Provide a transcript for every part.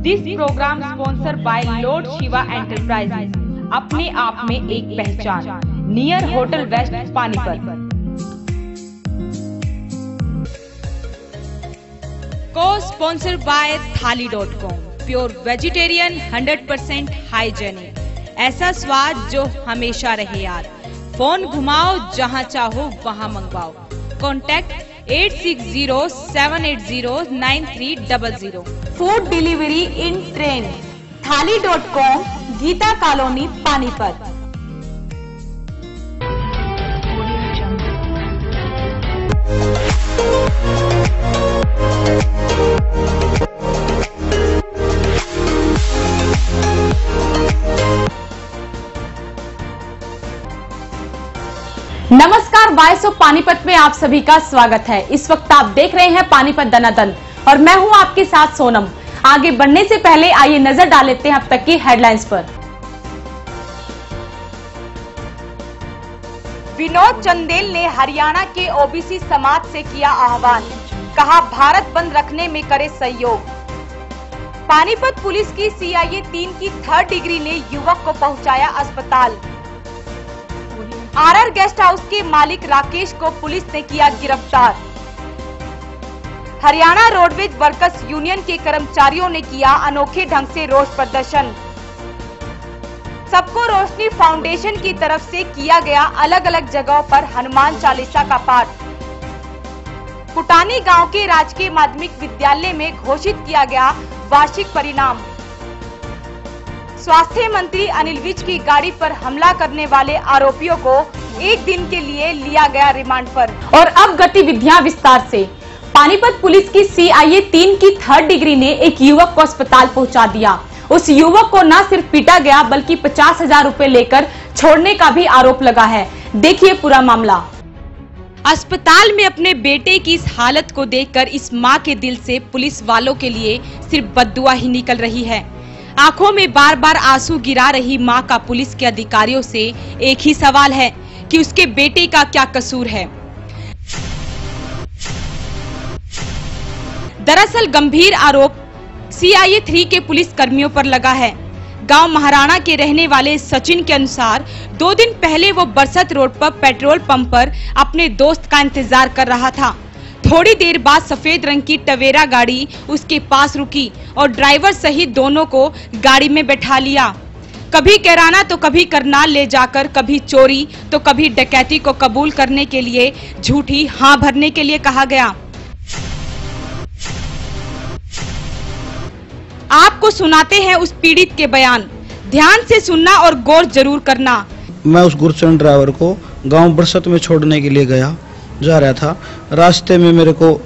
This programme sponsor by Lord Shiva Enterprises, अपने आप में एक पहचान, नियर होटल वेस्ट पानीपत। को स्पॉन्सर बाय थाली.com, प्योर वेजिटेरियन 100% हाइजेनिक, ऐसा स्वाद जो हमेशा रहे यार। फोन घुमाओ, जहां चाहो वहां मंगवाओ। कॉन्टैक्ट 8607809300। फूड डिलीवरी इन ट्रेन, थाली.com, गीता कॉलोनी पानीपत। नमस्कार, वॉइस ऑफ पानीपत में आप सभी का स्वागत है। इस वक्त आप देख रहे हैं पानीपत दनादन और मैं हूं आपके साथ सोनम। आगे बढ़ने से पहले आइए नजर डाल लेते हैं अब तक की हेडलाइंस पर। विनोद चंदेल ने हरियाणा के ओबीसी समाज से किया आह्वान, कहा भारत बंद रखने में करे सहयोग। पानीपत पुलिस की CIA 3 की 3rd डिग्री ने युवक को पहुंचाया अस्पताल। RR गेस्ट हाउस के मालिक राकेश को पुलिस ने किया गिरफ्तार। हरियाणा रोडवेज वर्कर्स यूनियन के कर्मचारियों ने किया अनोखे ढंग से रोष प्रदर्शन। सबको रोशनी फाउंडेशन की तरफ से किया गया अलग अलग जगहों पर हनुमान चालीसा का पाठ। कुटानी गांव के राजकीय माध्यमिक विद्यालय में घोषित किया गया वार्षिक परिणाम। स्वास्थ्य मंत्री अनिल विज की गाड़ी पर हमला करने वाले आरोपियों को 1 दिन के लिए लिया गया रिमांड पर। और अब गतिविधियां विस्तार से। पानीपत पुलिस की CIA 3 की 3rd डिग्री ने एक युवक को अस्पताल पहुंचा दिया। उस युवक को न सिर्फ पीटा गया बल्कि 50,000 रुपए लेकर छोड़ने का भी आरोप लगा है। देखिए पूरा मामला। अस्पताल में अपने बेटे की इस हालत को देखकर इस मां के दिल से पुलिस वालों के लिए सिर्फ बद्दुआ ही निकल रही है। आंखों में बार बार आंसू गिरा रही मां का पुलिस के अधिकारियों से एक ही सवाल है कि उसके बेटे का क्या कसूर है। दरअसल गंभीर आरोप CIA 3 के पुलिस कर्मियों पर लगा है। गांव महाराणा के रहने वाले सचिन के अनुसार 2 दिन पहले वो बरसत रोड पर पेट्रोल पंप पर अपने दोस्त का इंतजार कर रहा था। थोड़ी देर बाद सफेद रंग की टवेरा गाड़ी उसके पास रुकी और ड्राइवर सहित दोनों को गाड़ी में बैठा लिया। कभी कैराना तो कभी करनाल ले जाकर, कभी चोरी तो कभी डकैती को कबूल करने के लिए झूठी हाँ भरने के लिए कहा गया। आपको सुनाते हैं उस पीड़ित के बयान, ध्यान से सुनना और गौर जरूर करना। मैं उस गुरचरण ड्राइवर को गांव बरसत में छोड़ने के लिए जा रहा था। रास्ते में मेरे को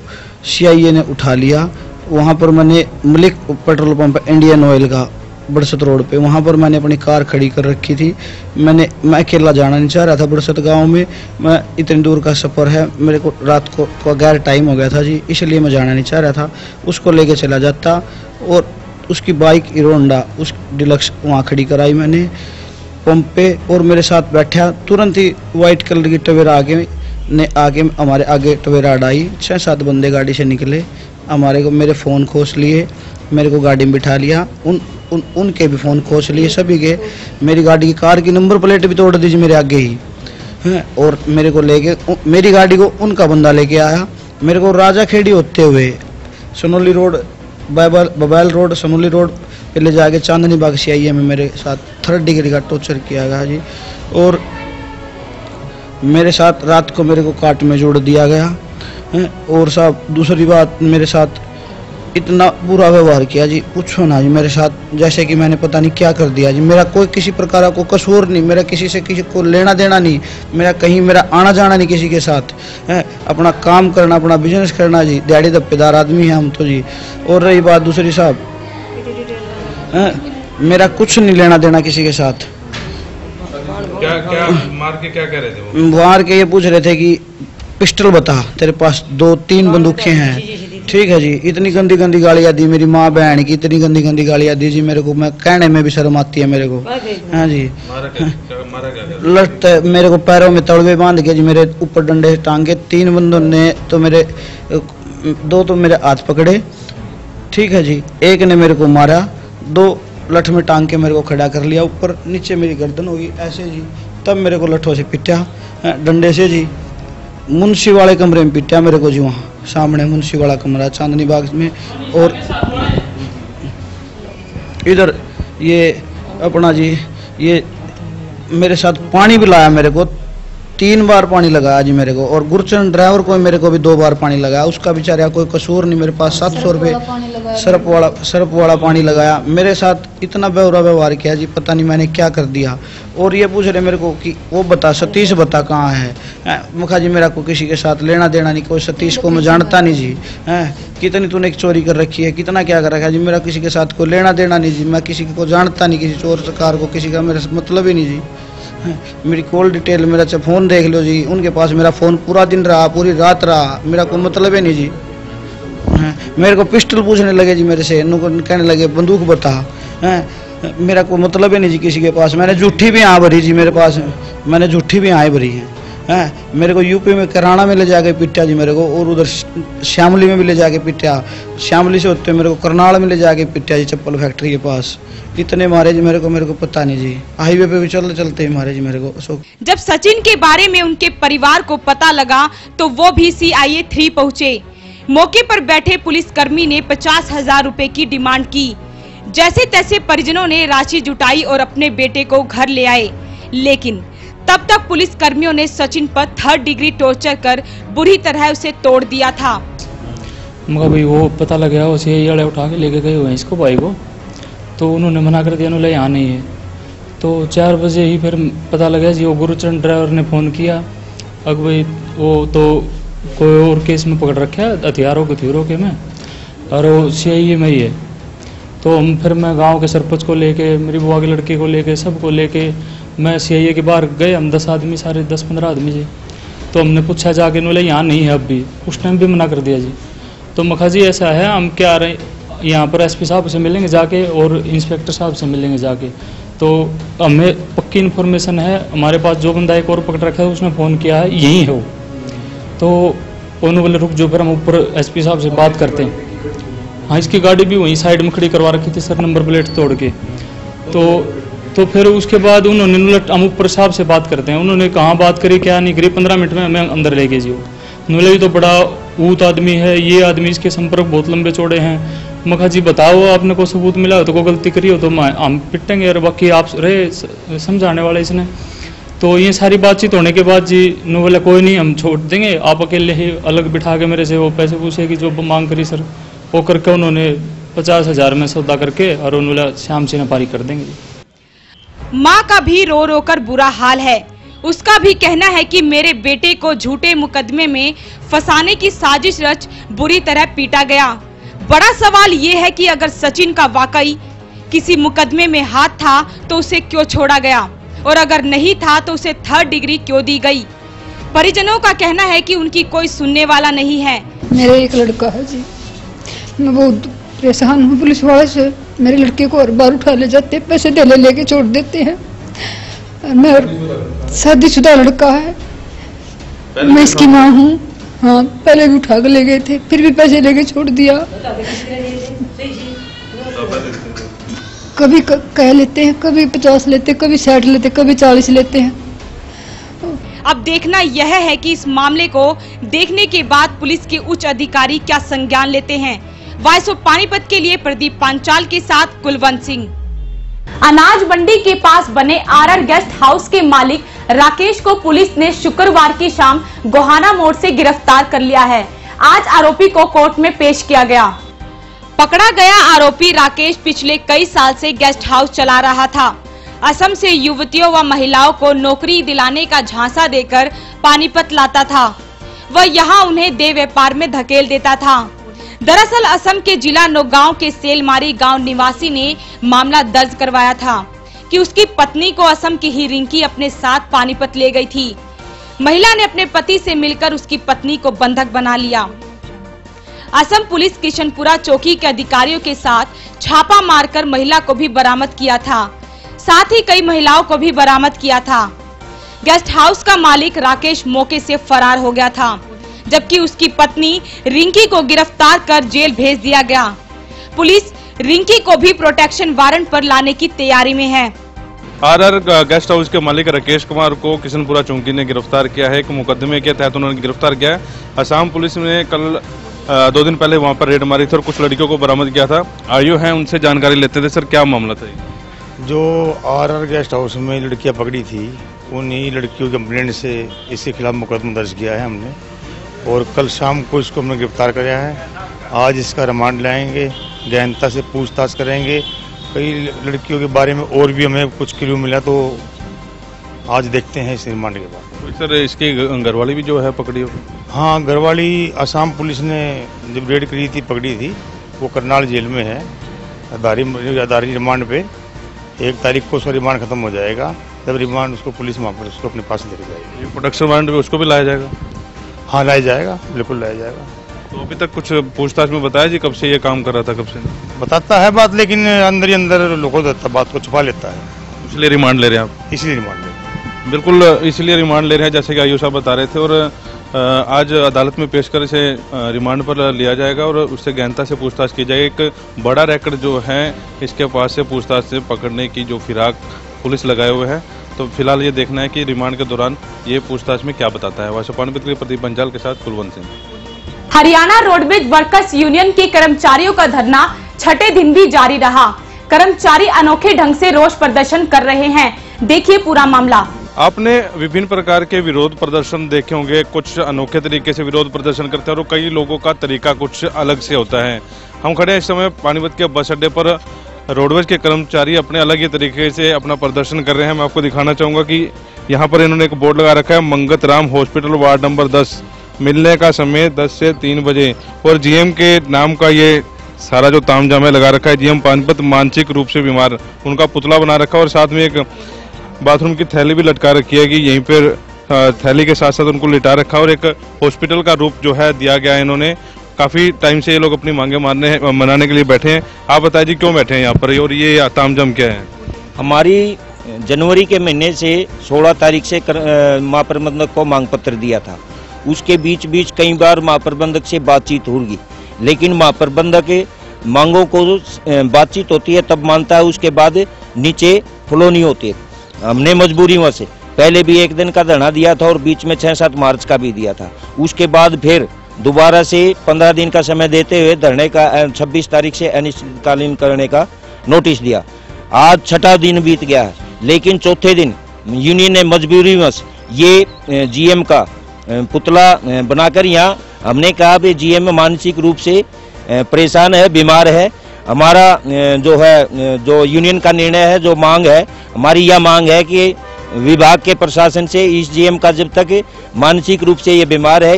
CIA ने उठा लिया। वहां पर मैंने Malik petrol pump Indian oil का बरसत रोड पे, वहां पर मैंने अपनी कार खड़ी कर रखी थी। मैं अकेला जाना नहीं चाह रहा था बरसत गांव में। मैं इतनी दूर का सफर है, मेरे को रात को गैर टाइम हो गया था जी, इसलिए मैं जाना नहीं चाह रहा था। उसको लेके चला जाता और उसकी बाइक हीरो होंडा उस डिलक्स वहाँ खड़ी कराई मैंने पंप पे और मेरे साथ बैठा। तुरंत ही व्हाइट कलर की टवेरा आगे हमारे आगे टवेरा अड़ाई। 6-7 बंदे गाड़ी से निकले, मेरे फ़ोन खोस लिए, मेरे को गाड़ी में बिठा लिया। उनके भी फ़ोन खोस लिए सभी के। मेरी गाड़ी की कार की नंबर प्लेट भी तोड़ दीजिए मेरे आगे ही हैं। और मेरे को लेके मेरी गाड़ी को उनका बंदा लेके आया। मेरे को राजा खेड़ी होते हुए सोनोली रोड, बबैल रोड, सोनोली रोड पे ले जाके चांदनी बाग CIA में मेरे साथ 3rd डिग्री का टॉर्चर किया गया जी। और मेरे साथ रात को मेरे को काट में जोड़ दिया गया है। और साहब दूसरी बात, मेरे साथ इतना बुरा व्यवहार किया जी, पूछो ना जी। मेरे साथ जैसे कि मैंने पता नहीं क्या कर दिया जी। मेरा कोई किसी प्रकार का कसूर नहीं, मेरा किसी से किसी को लेना देना नहीं, मेरा आना जाना नहीं किसी के साथ है। अपना काम करना, अपना बिजनेस करना जी। दिहाड़ी दप्पेदार आदमी है हम तो जी। और रही बात दूसरी साहब, मेरा कुछ नहीं लेना देना किसी के साथ। क्या मार के क्या कह रहे थे वो? मार के ये पूछ रहे थे कि पिस्टल बता, तेरे पास 2-3 बंदूकें हैं, ठीक है जी। इतनी गंदी गंदी गालियां दी मेरी माँ बहन की, इतनी गंदी गंदी गालियां दी जी मेरे को। मैं कहने में भी शर्म आती है मेरे को। हाँ जी, लड़ते मेरे को पैरों में तलवे बांध के जी, मेरे ऊपर डंडे टांगे। 3 बंदों ने तो मेरे 2 तो मेरे हाथ पकड़े ठीक है जी। एक ने मेरे को मारा, 2 लठ में टांग के मेरे को खड़ा कर लिया, ऊपर नीचे मेरी गर्दन होगी ऐसे जी। तब मेरे को लठों से पिटा, डंडे से जी। मुंशी वाले कमरे में पिटा मेरे को जी, वहाँ सामने मुंशी वाला कमरा चांदनी बाग में। और इधर ये अपना जी, ये मेरे साथ पानी भी लाया मेरे को, 3 बार पानी लगाया जी मेरे को। और गुरचरण ड्राइवर को मेरे को भी 2 बार पानी लगाया, उसका बेचारा कोई कसूर नहीं। मेरे पास 700 रुपये सर्फ वाला पानी लगाया। मेरे साथ इतना बेवरा व्यवहार किया जी, पता नहीं मैंने क्या कर दिया। और ये पूछ रहे मेरे को कि वो बता, सतीश बता कहाँ है। मुखा जी मेरा को किसी के साथ लेना देना नहीं, कोई सतीश को मैं जानता नहीं जी। कितनी तूने चोरी कर रखी है, कितना क्या कर रखा है जी, मेरा किसी के साथ कोई लेना देना नहीं जी। मैं किसी को जानता नहीं, किसी चोर सरकार को किसी का मेरा मतलब ही नहीं जी। मेरी कॉल डिटेल, मेरा फ़ोन देख लो जी, उनके पास मेरा फ़ोन पूरा दिन रहा, पूरी रात रहा, मेरा कोई मतलब ही नहीं जी। मेरे को पिस्टल पूछने लगे जी मेरे से, कहने लगे बंदूक बता। मेरा कोई मतलब ही नहीं जी किसी के पास। मैंने झूठी भी यहाँ भरी जी, मेरे पास मैंने झूठी भी यहाँ भरी है। मेरे को यूपी में कराना में ले जाके पिटा जी मेरे को, और उधर श्यामली में भी ले जाके पिटा। श्यामली से होते मेरे को करनाल में ले जाके पिटा जी, चप्पल फैक्ट्री के पास। इतने मारे जी मेरे को पता नहीं जी। हाईवे पे भी चलते ही मारे जी मेरे को। जब सचिन के बारे में उनके परिवार को पता लगा तो वो भी CIA 3 पहुंचे। मौके पर बैठे पुलिसकर्मी ने 50,000 रुपए की डिमांड की। जैसे तैसे परिजनों ने राशि जुटाई और अपने बेटे को घर ले आए, लेकिन तब तक पुलिस कर्मियों ने सचिन पर 3rd डिग्री टॉर्चर कर बुरी तरह उसे तोड़ दिया था। मगर भाई वो पता लग गया, उसे ये उठा के लेके गए हुए इसको भाई को, तो उन्होंने मना कर दिया, उन्होंने यहाँ नहीं है। तो 4 बजे ही फिर पता लगा जी, वो गुरुचरण ड्राइवर ने फ़ोन किया, अब भाई वो तो कोई और केस में पकड़ रखा है, हथियारों के में, और वो CIA में ही है। तो फिर मैं गांव के सरपंच को लेके, मेरी बुआ के लड़के को लेके, सबको लेके मैं CIA के बाहर गए। हम 10 आदमी, सारे 10-15 आदमी जी। तो हमने पूछा जाके, उन्होंने यहाँ नहीं है अब भी, उस टाइम भी मना कर दिया जी। तो मखा जी ऐसा है, हम क्या रहे यहाँ पर SP साहब से मिलेंगे जाके और इंस्पेक्टर साहब से मिलेंगे जाके। तो हमें पक्की इन्फॉर्मेशन है, हमारे पास जो बंदा एक और पकड़ रखा है उसने फ़ोन किया है, यही है वो। तो उन्होंने बोले रुक जो, फिर हम ऊपर SP साहब से बात करते हैं। हाँ, इसकी गाड़ी भी वहीं साइड में खड़ी करवा रखी थी सर, नंबर प्लेट तोड़ के। तो फिर उसके बाद उन्होंने, हम ऊपर साहब से बात करते हैं, उन्होंने कहाँ बात करी क्या नहीं करी, 15 मिनट में हमें अंदर ले गए जी। उन्होंने भी तो बड़ा ऊत आदमी है, ये आदमी, इसके संपर्क बहुत लंबे चौड़े हैं। मखा जी बताओ, आपने को सबूत मिला हो तो कोई गलती करी हो तो हम पिटेंगे, और बाकी आप रहे समझाने वाले इसने। तो ये सारी बातचीत होने के बाद जी नो बोला कोई नहीं, हम छोड़ देंगे, आप अकेले ही अलग बिठा के मेरे से वो पैसे पूछे कि जो मांग करी सर, वो करके उन्होंने 50,000 में सौदा करके और उन्होंने श्याम सिन्हा पारी कर देंगे। माँ का भी रो रो कर बुरा हाल है। उसका भी कहना है कि मेरे बेटे को झूठे मुकदमे में फंसाने की साजिश रच बुरी तरह पीटा गया। बड़ा सवाल ये है कि अगर सचिन का वाकई किसी मुकदमे में हाथ था तो उसे क्यों छोड़ा गया, और अगर नहीं था तो उसे 3rd डिग्री क्यों दी गई। परिजनों का कहना है कि उनकी कोई सुनने वाला नहीं है। मेरा एक लड़का है जी, मैं बहुत परेशान हूँ पुलिस वाले से। मेरे लड़के को हर बार उठा ले जाते, पैसे दे लेके छोड़ देते हैं। मैं शादीशुदा लड़का है, मैं इसकी माँ हूँ। हाँ, पहले भी उठा के ले गए थे, फिर भी पैसे लेके छोड़ दिया। कभी कह लेते हैं, कभी 50 लेते, कभी 60 लेते, कभी 40 लेते हैं। अब देखना यह है कि इस मामले को देखने के बाद पुलिस के उच्च अधिकारी क्या संज्ञान लेते हैं। वॉइस ऑफ पानीपत के लिए प्रदीप पांचाल के साथ कुलवंत सिंह। अनाज मंडी के पास बने RR गेस्ट हाउस के मालिक राकेश को पुलिस ने शुक्रवार की शाम गोहाना मोड़ से गिरफ्तार कर लिया है। आज आरोपी को कोर्ट में पेश किया गया। पकड़ा गया आरोपी राकेश पिछले कई साल से गेस्ट हाउस चला रहा था। असम से युवतियों व महिलाओं को नौकरी दिलाने का झांसा देकर पानीपत लाता था। वह यहां उन्हें देह व्यापार में धकेल देता था। दरअसल असम के जिला नौगांव के सेलमारी गांव निवासी ने मामला दर्ज करवाया था कि उसकी पत्नी को असम की ही रिंकी अपने साथ पानीपत ले गई थी। महिला ने अपने पति से मिलकर उसकी पत्नी को बंधक बना लिया। असम पुलिस किशनपुरा चौकी के अधिकारियों के साथ छापा मारकर महिला को भी बरामद किया था, साथ ही कई महिलाओं को भी बरामद किया था। गेस्ट हाउस का मालिक राकेश मौके से फरार हो गया था, जबकि उसकी पत्नी रिंकी को गिरफ्तार कर जेल भेज दिया गया। पुलिस रिंकी को भी प्रोटेक्शन वारंट पर लाने की तैयारी में है। आरआर गेस्ट हाउस के मालिक राकेश कुमार को किशनपुरा चौकी ने गिरफ्तार किया है। एक मुकदमे के तहत उन्होंने गिरफ्तार किया है। असम पुलिस ने कल 2 दिन पहले वहां पर रेड मारी थी और कुछ लड़कियों को बरामद किया था। आयु है, उनसे जानकारी लेते थे। सर, क्या मामला था? जो आरआर गेस्ट हाउस में लड़कियां पकड़ी थी, उन्हीं लड़कियों के कंप्लेंट से इसके खिलाफ मुकदमा दर्ज किया है हमने, और कल शाम को इसको हमने गिरफ्तार किया है। आज इसका रिमांड लाएंगे, गहनता से पूछताछ करेंगे। कई लड़कियों के बारे में और भी हमें कुछ क्लू मिला, तो आज देखते हैं इस रिमांड के बाद। सर, इसकी घरवाली भी जो है पकड़ी हो? हाँ, घरवाली असम पुलिस ने जब रेड करी थी, पकड़ी थी। वो करनाल जेल में है आधारी रिमांड पे। 1 तारीख को उसका रिमांड खत्म हो जाएगा, तब रिमांड उसको पुलिस वहाँ पर उसको अपने पास लेकर जाएगी। प्रोटेक्शन वारंट पे उसको भी लाया जाएगा? हाँ, लाया जाएगा, बिल्कुल लाया जाएगा। तो अभी तक कुछ पूछताछ में बताया जी कब से ये काम कर रहा था, कब से? बताता है बात, लेकिन अंदर ही अंदर लोगों देता, बात को छुपा लेता है। इसलिए रिमांड ले रहे हैं आप? इसलिए रिमांड ले रहे हैं। बिल्कुल, इसलिए रिमांड ले रहे हैं, जैसे कि आयु साहब बता रहे थे। और आज अदालत में पेश कर इसे रिमांड पर लिया जाएगा और उससे गहनता से पूछताछ की जाएगी। एक बड़ा रैकेट जो है इसके पास से पूछताछ से पकड़ने की जो फिराक पुलिस लगाए हुए है। तो फिलहाल ये देखना है कि रिमांड के दौरान ये पूछताछ में क्या बताता है। वाशा पानीपत के प्रदीप बंजाल के साथ Kulwant Singh. Haryana roadways workers union के कर्मचारियों का धरना 6ठे दिन भी जारी रहा। कर्मचारी अनोखे ढंग से रोष प्रदर्शन कर रहे हैं। देखिए पूरा मामला। आपने विभिन्न प्रकार के विरोध प्रदर्शन देखे होंगे। कुछ अनोखे तरीके से विरोध प्रदर्शन करते हैं और कई लोगों का तरीका कुछ अलग से होता है। हम खड़े हैं इस समय पानीपत के बस अड्डे पर। रोडवेज के कर्मचारी अपने अलग ही तरीके से अपना प्रदर्शन कर रहे हैं। मैं आपको दिखाना चाहूंगा कि यहाँ पर इन्होंने एक बोर्ड लगा रखा है, Mangat Ram hospital ward number 10, मिलने का समय 10 से 3 बजे। और जीएम के नाम का ये सारा जो तामझाम है लगा रखा है। जीएम पानीपत मानसिक रूप से बीमार, उनका पुतला बना रखा है और साथ में एक बाथरूम की थैली भी लटका रखी है कि यहीं पर थैली के साथ साथ उनको लिटा रखा और एक हॉस्पिटल का रूप जो है दिया गया है। इन्होंने काफी टाइम से ये लोग अपनी मांगे मनाने के लिए बैठे हैं। आप बताइए जी, क्यों बैठे हैं यहाँ पर और ये तामझाम क्या है? हमारी जनवरी के महीने से 16 तारीख से महाप्रबंधक को मांग पत्र दिया था। उसके बीच कई बार महाप्रबंधक से बातचीत होगी, लेकिन महाप्रबंधक मांगों को बातचीत होती है तब मानता है, उसके बाद नीचे फ्लो नहीं होती। हमने मजबूरी से पहले भी 1 दिन का धरना दिया था और बीच में 6-7 मार्च का भी दिया था। उसके बाद फिर दोबारा से 15 दिन का समय देते हुए धरने का 26 तारीख से अनिश्चितकालीन करने का नोटिस दिया। आज 6ठा दिन बीत गया है, लेकिन 4थे दिन यूनियन ने मजबूरीवश ये जीएम का पुतला बनाकर यहाँ हमने कहा भी जीएम मानसिक रूप से परेशान है, बीमार है। हमारा जो यूनियन का निर्णय है, जो मांग है हमारी, यह मांग है कि विभाग के प्रशासन से इस जीएम का जब तक मानसिक रूप से ये बीमार है,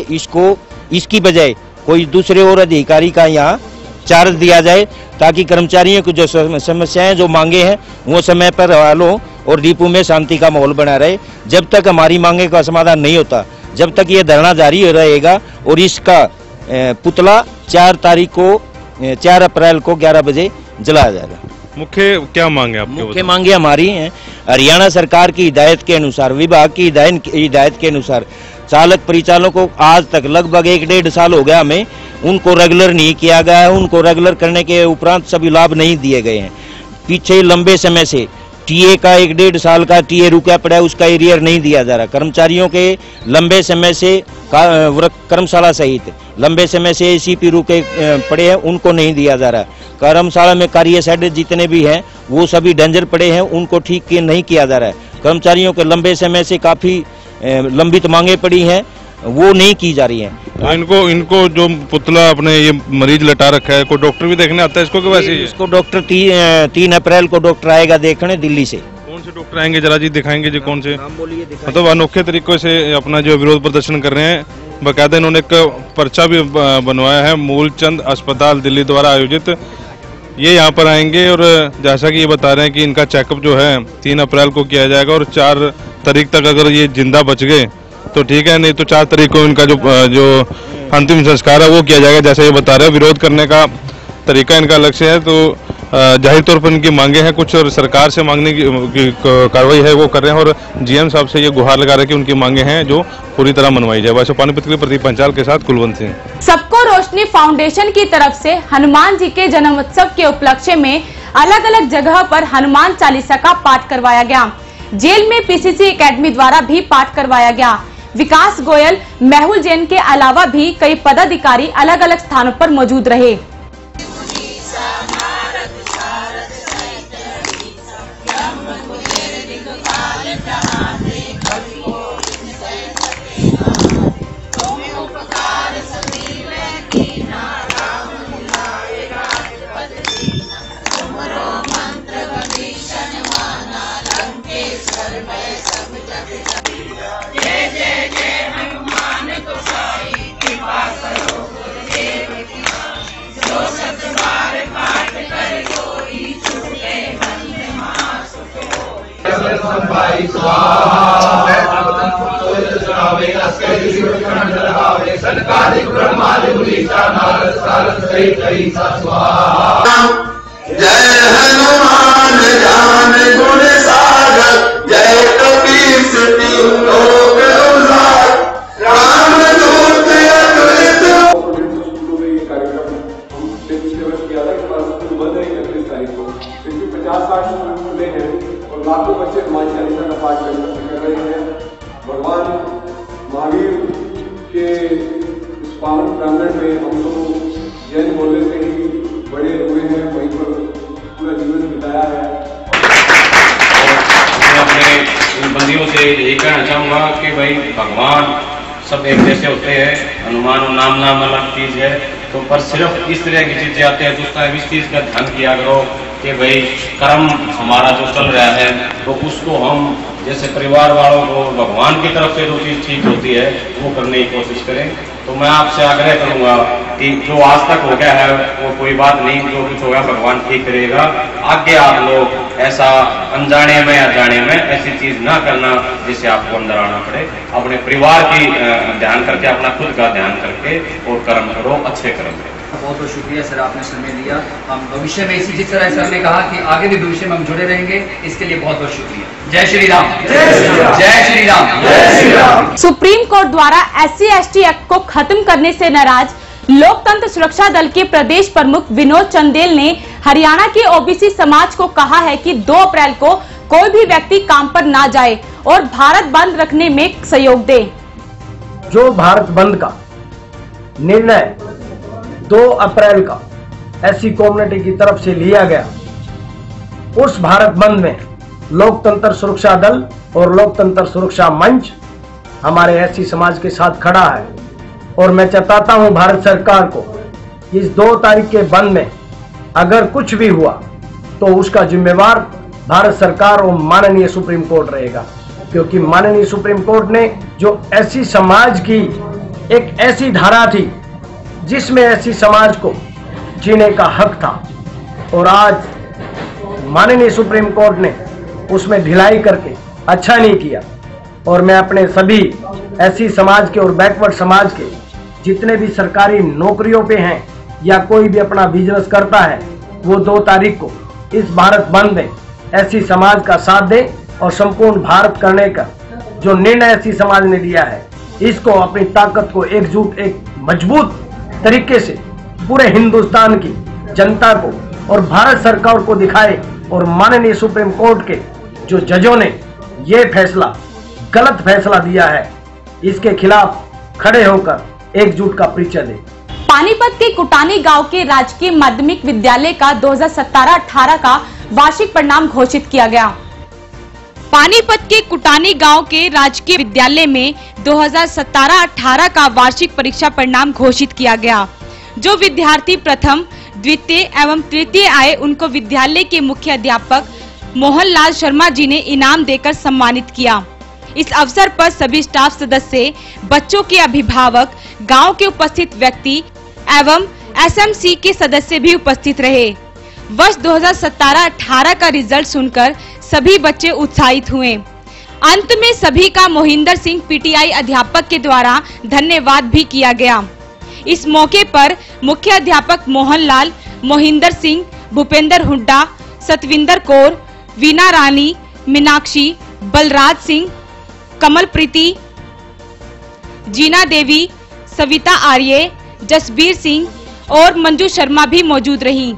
इसकी बजाय कोई दूसरे और अधिकारी का यहाँ चार्ज दिया जाए, ताकि कर्मचारियों की जो समस्याएं, जो मांगे हैं, वो समय पर हल हो और डिपो में शांति का माहौल बना रहे। जब तक हमारी मांगे का समाधान नहीं होता, जब तक ये धरना जारी रहेगा। और इसका पुतला 4 अप्रैल को 11 बजे जलाया जाएगा। मुख्य क्या मांगे आपके? मुख्य मांगे हमारी हैं, हरियाणा सरकार की हिदायत के अनुसार, विभाग की हिदायत के अनुसार चालक परिचालकों को आज तक लगभग 1-1.5 साल हो गया हमें, उनको रेगुलर नहीं किया गया है। उनको रेगुलर करने के उपरांत सभी लाभ नहीं दिए गए हैं। पीछे लंबे समय से टीए का 1-1.5 साल का टीए रुका पड़ा है, उसका एरियर नहीं दिया जा रहा। कर्मचारियों के लंबे समय से कर्मशाला सहित लंबे समय से एसीपी रुके पड़े हैं, उनको नहीं दिया जा रहा। कर्मशाला में कार्य शेड जितने भी हैं वो सभी डेंजर पड़े हैं, उनको ठीक नहीं किया जा रहा है। कर्मचारियों के लंबे समय से काफी लंबित मांगे पड़ी हैं, वो नहीं की जा रही हैं। इनको जो पुतला अपने ये मरीज लटा रखा है, कोई डॉक्टर भी देखने आता है इसको? कि वैसे इसको डॉक्टर 3 अप्रैल को डॉक्टर आएगा देखने दिल्ली से। कौन से डॉक्टर आएंगे जरा जी, दिखाएंगे जी कौन से? मतलब अनोखे तरीकों से अपना जो विरोध प्रदर्शन कर रहे हैं। बाकायदा इन्होंने एक पर्चा भी बनवाया है, मूलचंद अस्पताल दिल्ली द्वारा आयोजित। ये यहाँ पर आएंगे और जैसा कि ये बता रहे हैं कि इनका चेकअप जो है 3 अप्रैल को किया जाएगा और 4 तारीख तक अगर ये जिंदा बच गए तो ठीक है, नहीं तो 4 तारीख को इनका जो अंतिम संस्कार है वो किया जाएगा। जैसे ये बता रहे हैं, विरोध करने का तरीका इनका अलग से है। तो जाहिर तौर पर इनकी मांगे हैं कुछ और सरकार से मांगने की कार्रवाई है वो कर रहे हैं और जीएम साहब से ये गुहार लगा रहे हैं कि उनकी मांगे हैं जो पूरी तरह मनवाई जाए। वैसे पानीपत के लिए प्रदीप पंचाल के साथ कुलवंत सिंह। सबको रोशनी फाउंडेशन की तरफ से हनुमान जी के जन्मोत्सव के उपलक्ष्य में अलग अलग जगह पर हनुमान चालीसा का पाठ करवाया गया। जेल में पीसीसी एकेडमी द्वारा भी पाठ करवाया गया। विकास गोयल, मेहुल जैन के अलावा भी कई पदाधिकारी अलग अलग स्थानों पर मौजूद रहे। जय हनुमान ज्ञान गुण सागर, जय कपीस तिहु लोक उजागर, रामदूत अतुलित। कार्यक्रम हम किया था कि बंद नहीं करते इस तारीख को, क्योंकि 50-60 खुले हैं और लाखों बच्चे हनुमान चालीसा का पाठ कर रहे हैं। भगवान महावीर के इस पावन प्रांगण में हम लोग जैन बोलने से ही बड़े हुए हैं, वहीं पर पूरा जीवन बिताया है। मैं अपने इन बंदियों से यही कहना चाहूँगा कि भाई भगवान सब एक जैसे होते हैं, हनुमान और नाम अलग चीज़ है, तो पर सिर्फ इस तरह की चीज़ें आते हैं तो उसका इस चीज़ का ध्यान किया करो कि भाई कर्म हमारा जो चल रहा है तो उसको हम जैसे परिवार वालों को भगवान की तरफ से जो चीज़ ठीक होती है वो करने की कोशिश करें। तो मैं आपसे आग्रह करूंगा कि जो आज तक हो गया है वो कोई बात नहीं, जो कुछ होगा भगवान ठीक करेगा। आगे आप लोग ऐसा अनजाने में या जाने में ऐसी चीज ना करना जिससे आपको अंदर आना पड़े। अपने परिवार की ध्यान करके, अपना खुद का ध्यान करके और कर्म करो, अच्छे कर्म करो। बहुत बहुत शुक्रिया सर, आपने समय दिया। हम भविष्य में इसी जिस तरह सर ने कहा कि आगे भी भविष्य में हम जुड़े रहेंगे, इसके लिए बहुत बहुत शुक्रिया। जय श्री राम, जय श्री राम, जय श्री राम, जय श्री राम। सुप्रीम कोर्ट द्वारा SC/ST एक्ट को खत्म करने से नाराज लोकतंत्र सुरक्षा दल के प्रदेश प्रमुख विनोद चंदेल ने हरियाणा के OBC समाज को कहा है कि 2 अप्रैल को कोई भी व्यक्ति काम पर ना जाए और भारत बंद रखने में सहयोग दे। जो भारत बंद का निर्णय 2 अप्रैल का SC कम्युनिटी की तरफ से लिया गया, उस भारत बंद में लोकतंत्र सुरक्षा दल और लोकतंत्र सुरक्षा मंच हमारे SC समाज के साथ खड़ा है। और मैं चाहता हूं भारत सरकार को इस 2 तारीख के बंद में अगर कुछ भी हुआ तो उसका जिम्मेवार भारत सरकार और माननीय सुप्रीम कोर्ट रहेगा, क्योंकि माननीय सुप्रीम कोर्ट ने जो SC समाज की एक ऐसी धारा थी जिसमें SC समाज को जीने का हक था, और आज माननीय सुप्रीम कोर्ट ने उसमें ढिलाई करके अच्छा नहीं किया। और मैं अपने सभी SC समाज के और बैकवर्ड समाज के जितने भी सरकारी नौकरियों पे हैं या कोई भी अपना बिजनेस करता है, वो 2 तारीख को इस भारत बंद में SC समाज का साथ दे और संपूर्ण भारत करने का जो निर्णय SC समाज ने लिया है, इसको अपनी ताकत को एकजुट, एक मजबूत तरीके से पूरे हिंदुस्तान की जनता को और भारत सरकार को दिखाए। और माननीय सुप्रीम कोर्ट के जो जजों ने ये फैसला, गलत फैसला दिया है, इसके खिलाफ खड़े होकर एकजुट का परिचय दे। पानीपत के कुटानी गांव के राजकीय माध्यमिक विद्यालय का 2017-18 का वार्षिक परिणाम घोषित किया गया। पानीपत के कुटानी गांव के राजकीय विद्यालय में 2017-18 का वार्षिक परीक्षा परिणाम घोषित किया गया। जो विद्यार्थी प्रथम, द्वितीय एवं तृतीय आए, उनको विद्यालय के मुख्य अध्यापक मोहनलाल शर्मा जी ने इनाम देकर सम्मानित किया। इस अवसर पर सभी स्टाफ सदस्य, बच्चों के अभिभावक, गांव के उपस्थित व्यक्ति एवं SMC के सदस्य भी उपस्थित रहे। वर्ष 2017-18 का रिजल्ट सुनकर सभी बच्चे उत्साहित हुए। अंत में सभी का मोहिंदर सिंह PTI अध्यापक के द्वारा धन्यवाद भी किया गया। इस मौके पर मुख्य अध्यापक मोहनलाल, मोहिंदर सिंह, भूपेंद्र हुड्डा, सतविंदर कौर, वीना रानी, मीनाक्षी, बलराज सिंह, कमल प्रीति, जीना देवी, सविता आर्य, जसबीर सिंह और मंजू शर्मा भी मौजूद रही।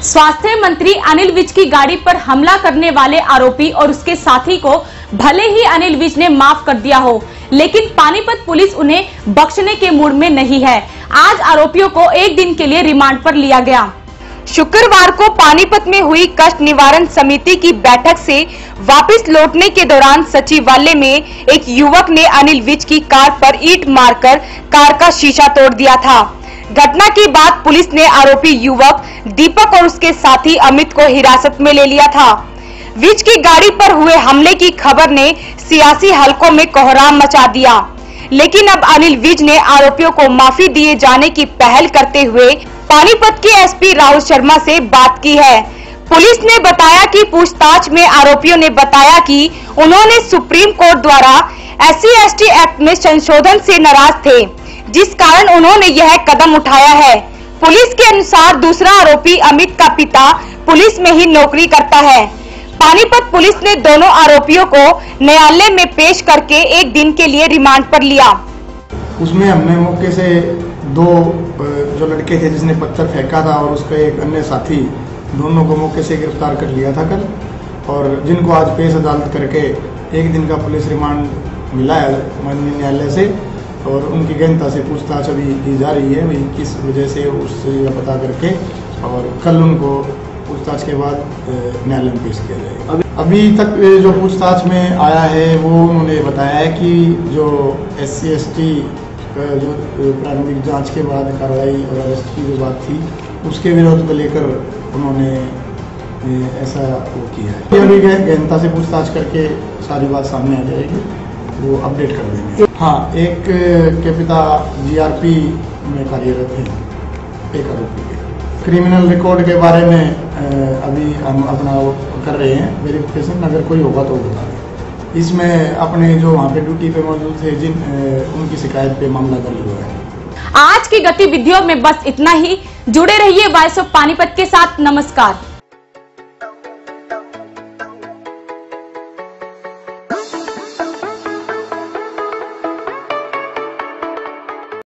स्वास्थ्य मंत्री अनिल विज की गाड़ी पर हमला करने वाले आरोपी और उसके साथी को भले ही अनिल विज ने माफ कर दिया हो, लेकिन पानीपत पुलिस उन्हें बख्शने के मूड में नहीं है। आज आरोपियों को एक दिन के लिए रिमांड पर लिया गया। शुक्रवार को पानीपत में हुई कष्ट निवारण समिति की बैठक से वापस लौटने के दौरान सचिवालय में एक युवक ने अनिल विज की कार पर ईंट मारकर कार का शीशा तोड़ दिया था। घटना के बाद पुलिस ने आरोपी युवक दीपक और उसके साथी अमित को हिरासत में ले लिया था। विज की गाड़ी पर हुए हमले की खबर ने सियासी हलकों में कोहराम मचा दिया, लेकिन अब अनिल विज ने आरोपियों को माफी दिए जाने की पहल करते हुए पानीपत के एसपी राहुल शर्मा से बात की है। पुलिस ने बताया कि पूछताछ में आरोपियों ने बताया कि उन्होंने सुप्रीम कोर्ट द्वारा SC/ST एक्ट में संशोधन से नाराज थे, जिस कारण उन्होंने यह कदम उठाया है। पुलिस के अनुसार दूसरा आरोपी अमित का पिता पुलिस में ही नौकरी करता है। पानीपत पुलिस ने दोनों आरोपियों को न्यायालय में पेश करके एक दिन के लिए रिमांड पर लिया। उसमें हमने मौके से दो जो लड़के थे जिसने पत्थर फेंका था और उसका एक अन्य साथी, दोनों को मौके से गिरफ्तार कर लिया था कल, और जिनको आज पेश अदालत करके एक दिन का पुलिस रिमांड मिला है माननीय न्यायालय से, और उनकी गहनता से पूछताछ अभी की जा रही है, भाई किस वजह से उससे पता करके, और कल उनको पूछताछ के बाद न्यायालय में पेश किया जाएगा। अभी तक जो पूछताछ में आया है वो उन्होंने बताया है कि जो SC/ST जो प्रारंभिक जांच के बाद कार्रवाई और अरेस्ट की जो बात थी उसके विरोध को लेकर उन्होंने ऐसा वो किया है। अभी गहनता से पूछताछ करके सारी बात सामने आ जाएगी, वो अपडेट कर देंगे। हाँ, एक के पिता GRP में कार्यरत है, एक आरोपी के क्रिमिनल रिकॉर्ड के बारे में अभी हम अपना वो कर रहे हैं वेरिफिकेशन, अगर कोई होगा तो बता दें। इसमें अपने जो वहाँ पे ड्यूटी पे मौजूद थे उनकी शिकायत पे मामला दर्ज हुआ है। आज की गतिविधियों में बस इतना ही। जुड़े रहिए वॉइस ऑफ पानीपत के साथ। नमस्कार।